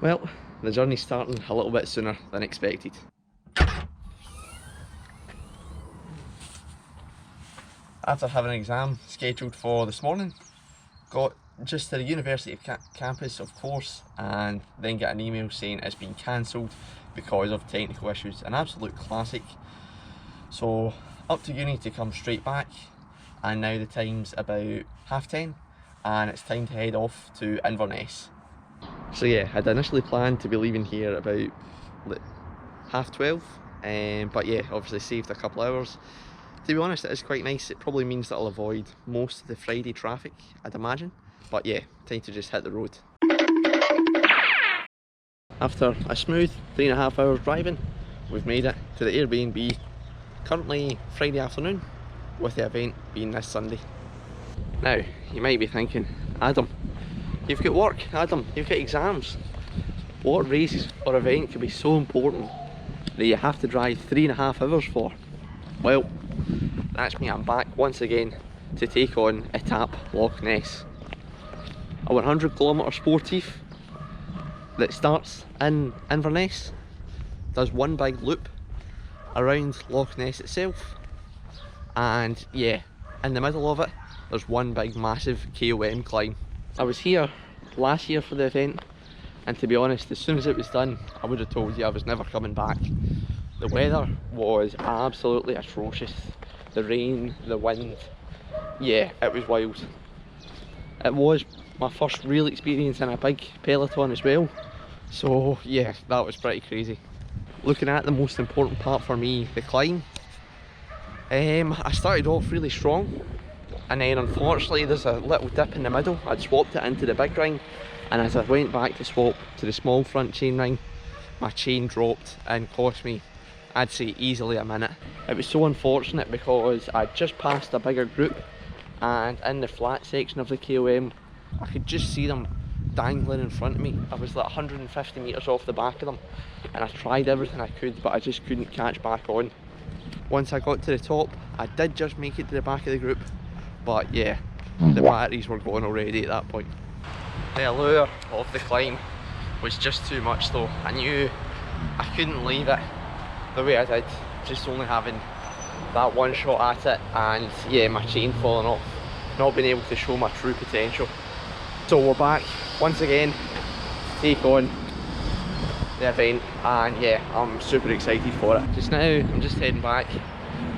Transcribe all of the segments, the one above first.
Well, the journey's starting a little bit sooner than expected. After having an exam scheduled for this morning, got just to the university campus of course, and then get an email saying it's been cancelled because of technical issues. An absolute classic. So up to uni to come straight back, and now the time's about 10:30 and it's time to head off to Inverness. So yeah, I'd initially planned to be leaving here about 12:30, but yeah, obviously saved a couple hours. To be honest, it is quite nice. It probably means that I'll avoid most of the Friday traffic, I'd imagine. But yeah, time to just hit the road. After a smooth 3.5 hours driving, we've made it to the Airbnb. Currently Friday afternoon, with the event being this Sunday. Now, you might be thinking, Adam, you've got work, Adam, you've got exams. What race or event could be so important that you have to drive 3.5 hours for? Well, that's me. I'm back once again to take on Etape Loch Ness. A 100km sportive that starts in Inverness, does one big loop around Loch Ness itself, and yeah, in the middle of it there's one big massive KOM climb. I was here last year for the event, and to be honest, as soon as it was done I would have told you I was never coming back. The weather was absolutely atrocious. The rain, the wind, yeah, it was wild. It was my first real experience in a big peloton as well, so yeah, that was pretty crazy. Looking at the most important part for me, the climb, I started off really strong, and then unfortunately there's a little dip in the middle. I'd swapped it into the big ring, and as I went back to swap to the small front chain ring, my chain dropped and cost me, I'd say, easily a minute. It was so unfortunate because I'd just passed a bigger group, and in the flat section of the KOM I could just see them dangling in front of me. I was like 150 metres off the back of them, and I tried everything I could, but I just couldn't catch back on. Once I got to the top, I did just make it to the back of the group, but yeah, the batteries were going already at that point. The allure of the climb was just too much though. I knew I couldn't leave it the way I did, just only having that one shot at it, and yeah, my chain falling off, not being able to show my true potential. So we're back once again to take on the event, and yeah, I'm super excited for it. Just now I'm just heading back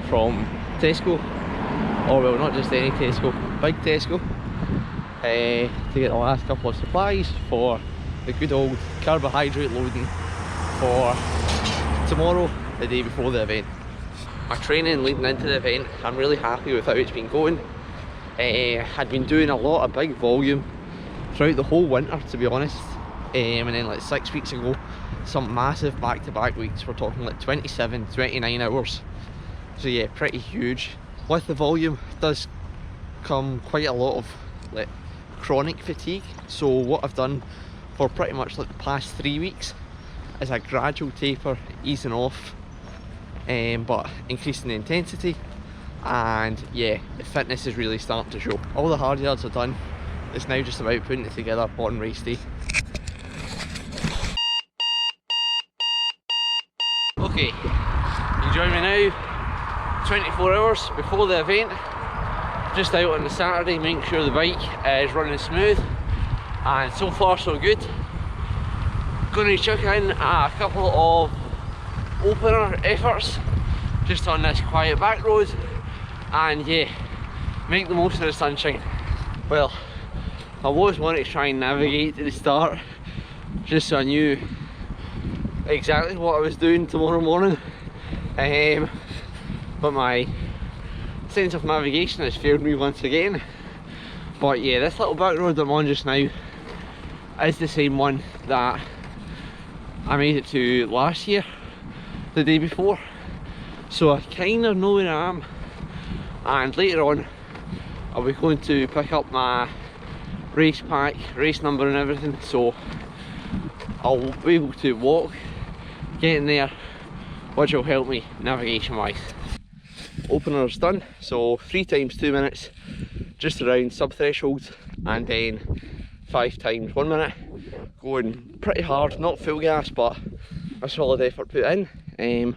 from Tesco, or well, not just any Tesco, big Tesco, to get the last couple of supplies for the good old carbohydrate loading for tomorrow, the day before the event. My training leading into the event, I'm really happy with how it's been going. I'd been doing a lot of big volume throughout the whole winter, to be honest, and then like 6 weeks ago, some massive back-to-back weeks. We're talking like 27, 29 hours. So yeah, pretty huge. With the volume does come quite a lot of like chronic fatigue. So what I've done for pretty much like the past 3 weeks is a gradual taper, easing off, but increasing the intensity, and yeah, the fitness is really starting to show. All the hard yards are done. It's now just about putting it together on race day. Okay, you join me now, 24 hours before the event, just out on the Saturday, making sure the bike is running smooth, and so far so good. Going to chuck in a couple of opener efforts just on this quiet back road, and yeah, make the most of the sunshine. Well, I was wanting to try and navigate to the start just so I knew exactly what I was doing tomorrow morning, but my sense of navigation has failed me once again. But yeah, this little back road I'm on just now is the same one that I made it to last year, the day before, so I kind of know where I am, and later on I'll be going to pick up my race pack, race number and everything, so I'll be able to walk getting there, which will help me navigation wise. Opener's done, so 3 times 2 minutes, just around sub thresholds, and then 5 times 1 minute. going pretty hard, not full gas, but a solid effort put in.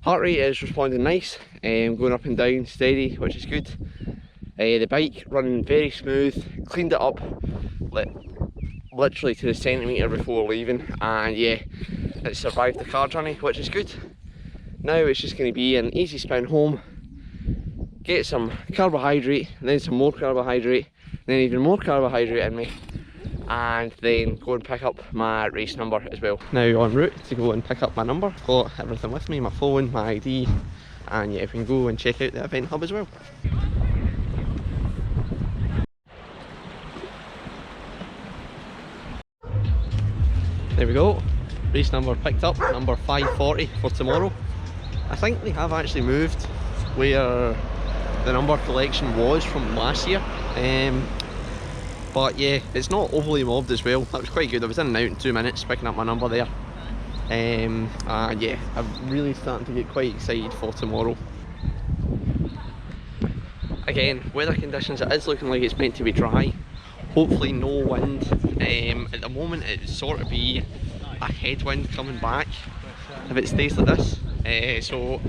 Heart rate is responding nice, going up and down steady, which is good. The bike running very smooth, cleaned it up literally to the centimetre before leaving, and yeah, it survived the car journey, which is good. Now it's just going to be an easy spin home, get some carbohydrate, then some more carbohydrate, then even more carbohydrate in me, and then go and pick up my race number as well. Now en route to go and pick up my number, got everything with me, my phone, my ID, and yeah, we can go and check out the event hub as well. There we go, race number picked up, number 540 for tomorrow. I think they have actually moved where the number collection was from last year, but yeah, it's not overly mobbed as well. That was quite good. I was in and out in 2 minutes picking up my number there, and yeah, I'm really starting to get quite excited for tomorrow. Again, weather conditions, it is looking like it's meant to be dry, hopefully no wind. At the moment it's sort of be a headwind coming back if it stays like this, so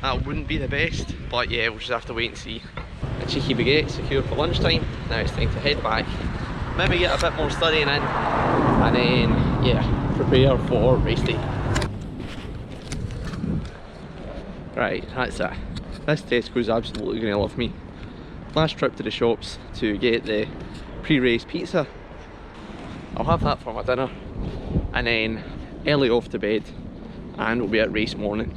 that wouldn't be the best, but yeah, we'll just have to wait and see. A cheeky baguette secured for lunchtime. Now it's time to head back, maybe get a bit more studying in, and then yeah, prepare for race day. Right, that's it. This Tesco's absolutely going to love me. Last trip to the shops to get the pre-race pizza. I'll have that for my dinner, and then early off to bed, and we'll be at race morning.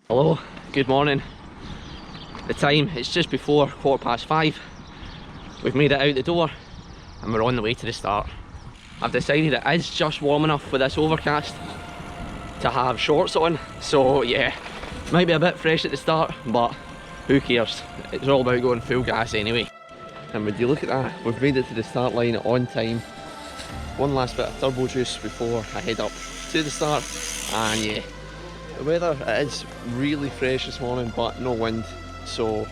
Hello, good morning. The time, it's just before 5:15. We've made it out the door and we're on the way to the start. I've decided it is just warm enough with this overcast to have shorts on, so yeah, might be a bit fresh at the start, but who cares? It's all about going full gas anyway. And would you look at that, we've made it to the start line on time. One last bit of turbo juice before I head up to the start, and yeah, the weather, it is really fresh this morning, but no wind, so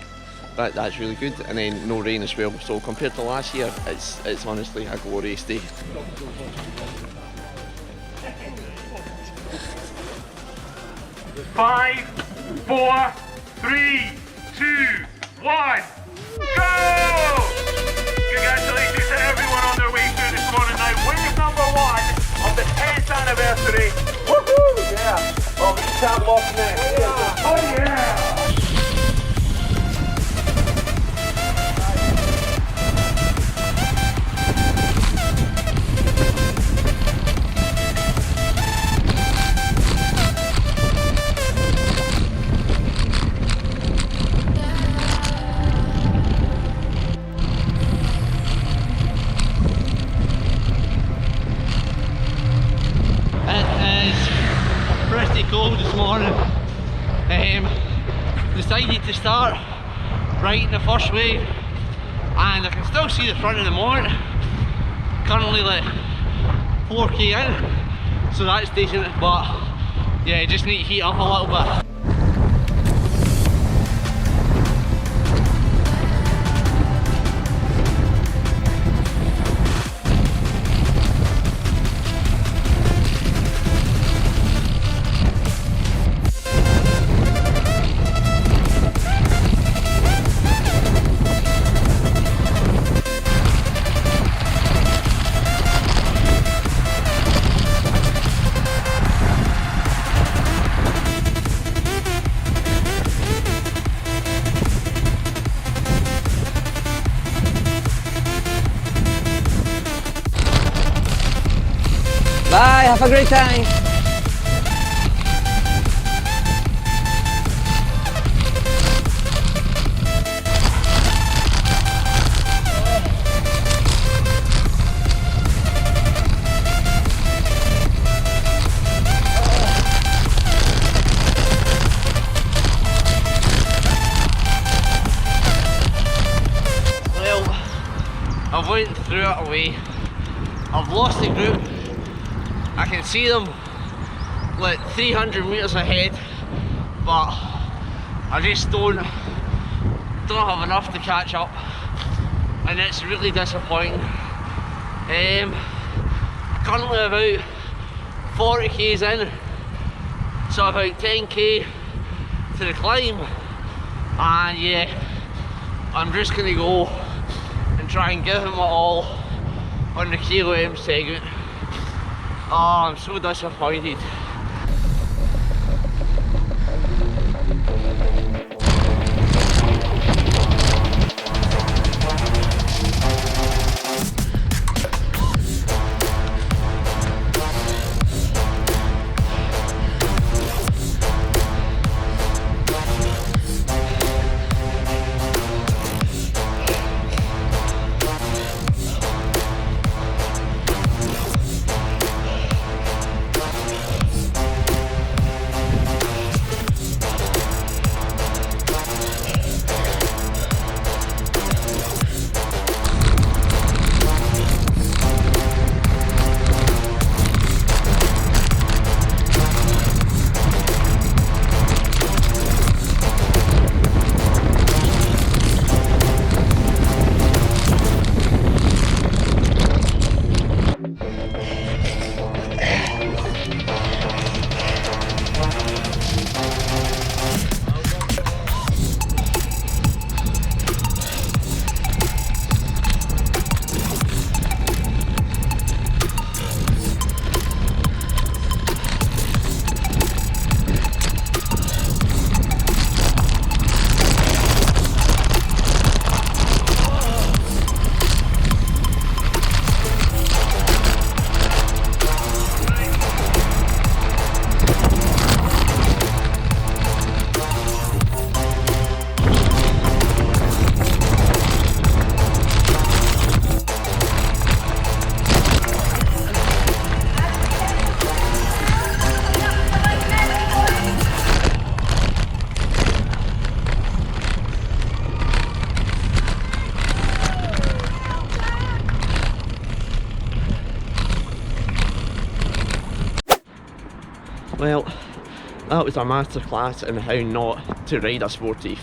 that's really good, and then no rain as well, so compared to last year, it's honestly a glorious day. Five, 4, 3, 2, 1, go! Congratulations to everyone on their way through this morning. Now, winner number 1 of the 10th anniversary, woohoo, yeah, of Etape Loch Ness. Oh yeah! Cold this morning. Decided to start right in the first wave, and I can still see the front of the morning. Currently like 4k in, so that's decent, but yeah, just need to heat up a little bit. Bye, have a great time. it away. I've lost the group. I can see them like 300 metres ahead, but I just don't have enough to catch up, and it's really disappointing. Currently about 40k's in, so about 10k to the climb, and yeah, I'm just gonna go and try and give him it all on the KOM segment. Oh, I'm so disappointed. Well, that was a masterclass in how not to ride a sportive.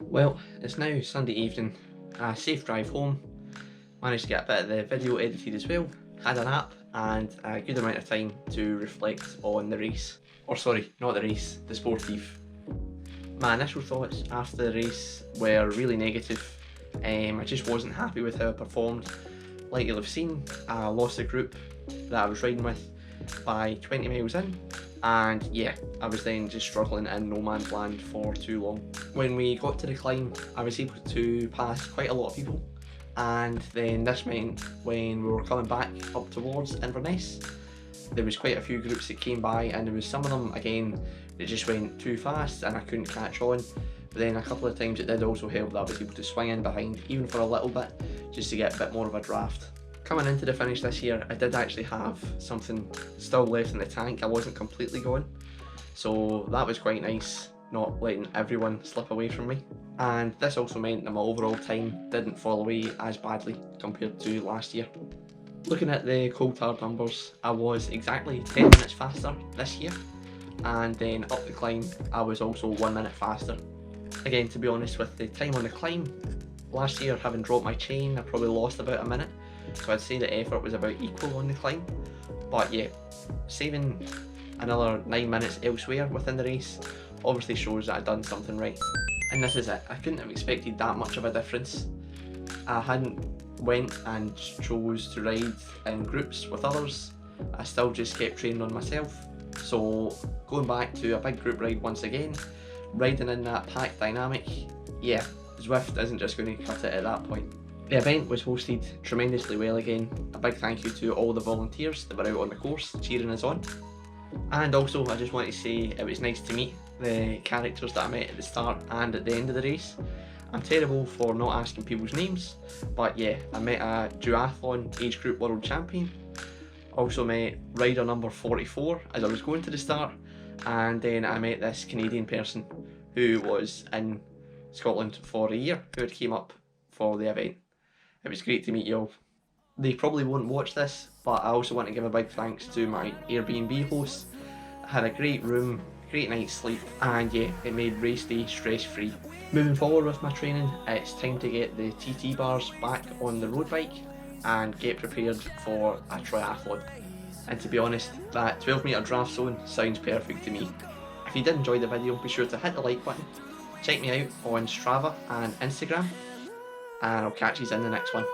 Well, it's now Sunday evening, a safe drive home. Managed to get a bit of the video edited as well, had a nap and a good amount of time to reflect on the race. Or sorry, not the race, the sportive. My initial thoughts after the race were really negative. I just wasn't happy with how I performed. Like you'll have seen, I lost the group that I was riding with by 20 miles in, and yeah, I was then just struggling in no man's land for too long. When we got to the climb, I was able to pass quite a lot of people, and then this meant when we were coming back up towards Inverness, there was quite a few groups that came by, and there was some of them again that just went too fast and I couldn't catch on. But then a couple of times it did also help that I was able to swing in behind, even for a little bit, just to get a bit more of a draft. Coming into the finish this year, I did actually have something still left in the tank. I wasn't completely gone, so that was quite nice, not letting everyone slip away from me. And this also meant that my overall time didn't fall away as badly compared to last year. Looking at the cold hard numbers, I was exactly 10 minutes faster this year, and then up the climb I was also 1 minute faster. Again, to be honest, with the time on the climb, last year having dropped my chain, I probably lost about a minute, so I'd say the effort was about equal on the climb. But yeah, saving another 9 minutes elsewhere within the race obviously shows that I'd done something right. And this is it, I couldn't have expected that much of a difference. I hadn't went and chose to ride in groups with others, I still just kept training on myself. So going back to a big group ride once again, riding in that pack dynamic, yeah, Zwift isn't just going to cut it at that point. The event was hosted tremendously well again. A big thank you to all the volunteers that were out on the course cheering us on. And also I just want to say it was nice to meet the characters that I met at the start and at the end of the race. I'm terrible for not asking people's names, but yeah, I met a duathlon age group world champion. Also met rider number 44 as I was going to the start, and then I met this Canadian person who was in Scotland for a year, who had came up for the event. It was great to meet you all. They probably won't watch this, but I also want to give a big thanks to my Airbnb hosts. I had a great room, great night's sleep, and yeah, it made race day stress free. Moving forward with my training, it's time to get the TT bars back on the road bike and get prepared for a triathlon. And to be honest, that 12-metre draft zone sounds perfect to me. If you did enjoy the video, be sure to hit the like button. Check me out on Strava and Instagram, and I'll catch you in the next one.